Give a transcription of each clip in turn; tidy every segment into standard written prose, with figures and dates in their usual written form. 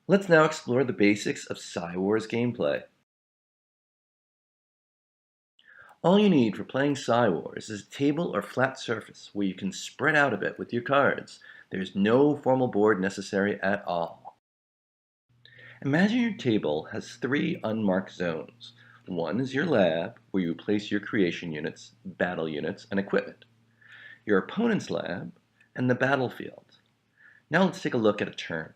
Let's now explore the basics of Wars gameplay. All you need for playing Wars is a table or flat surface where you can spread out a bit with your cards. There's no formal board necessary at all. Imagine your table has three unmarked zones. One is your lab, where you place your creation units, battle units, and equipment. Your opponent's lab, and the battlefield. Now let's take a look at a turn.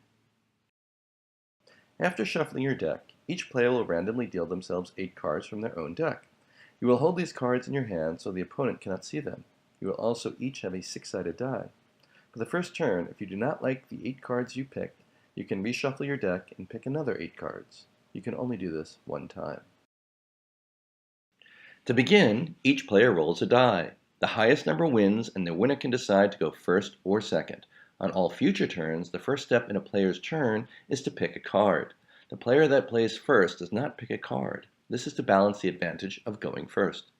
After shuffling your deck, each player will randomly deal themselves 8 cards from their own deck. You will hold these cards in your hand so the opponent cannot see them. You will also each have a 6-sided die. For the first turn, if you do not like the 8 cards you picked, you can reshuffle your deck and pick another 8 cards. You can only do this one time. To begin, each player rolls a die. The highest number wins, and the winner can decide to go first or second. On all future turns, the first step in a player's turn is to pick a card. The player that plays first does not pick a card. This is to balance the advantage of going first.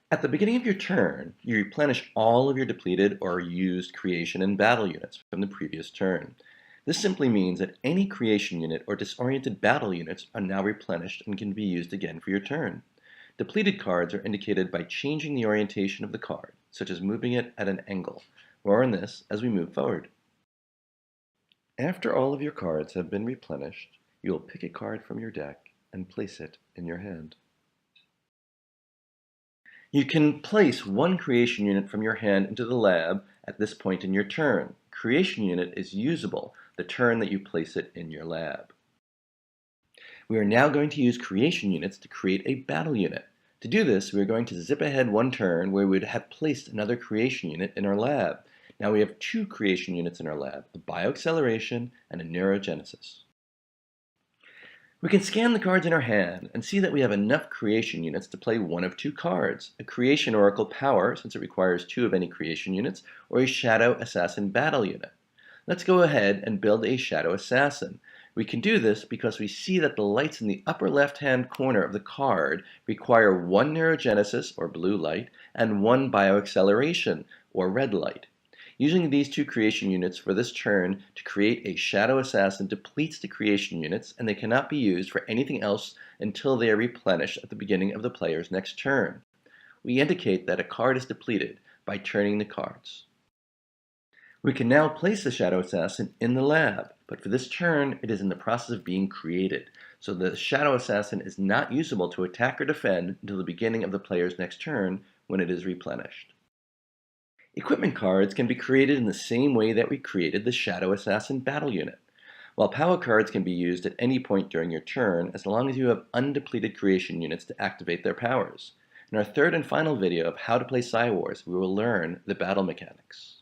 At the beginning of your turn, you replenish all of your depleted or used creation and battle units from the previous turn. This simply means that any creation unit or disoriented battle units are now replenished and can be used again for your turn. Depleted cards are indicated by changing the orientation of the card, such as moving it at an angle. More on this as we move forward. After all of your cards have been replenished, you will pick a card from your deck and place it in your hand. You can place one creation unit from your hand into the lab at this point in your turn. Creation unit is usable the turn that you place it in your lab. We are now going to use creation units to create a battle unit. To do this, we are going to zip ahead one turn where we would have placed another creation unit in our lab. Now we have 2 creation units in our lab, a bioacceleration and a neurogenesis. We can scan the cards in our hand and see that we have enough creation units to play one of 2 cards, a creation oracle power, since it requires 2 of any creation units, or a shadow assassin battle unit. Let's go ahead and build a shadow assassin. We can do this because we see that the lights in the upper left-hand corner of the card require 1 neurogenesis, or blue light, and 1 bioacceleration, or red light. Using these 2 creation units for this turn to create a shadow assassin depletes the creation units, and they cannot be used for anything else until they are replenished at the beginning of the player's next turn. We indicate that a card is depleted by turning the cards. We can now place the shadow assassin in the lab, but for this turn it is in the process of being created, so the shadow assassin is not usable to attack or defend until the beginning of the player's next turn when it is replenished. Equipment cards can be created in the same way that we created the Shadow Assassin battle unit. While power cards can be used at any point during your turn as long as you have undepleted creation units to activate their powers. In our third and final video of how to play Wars, we will learn the battle mechanics.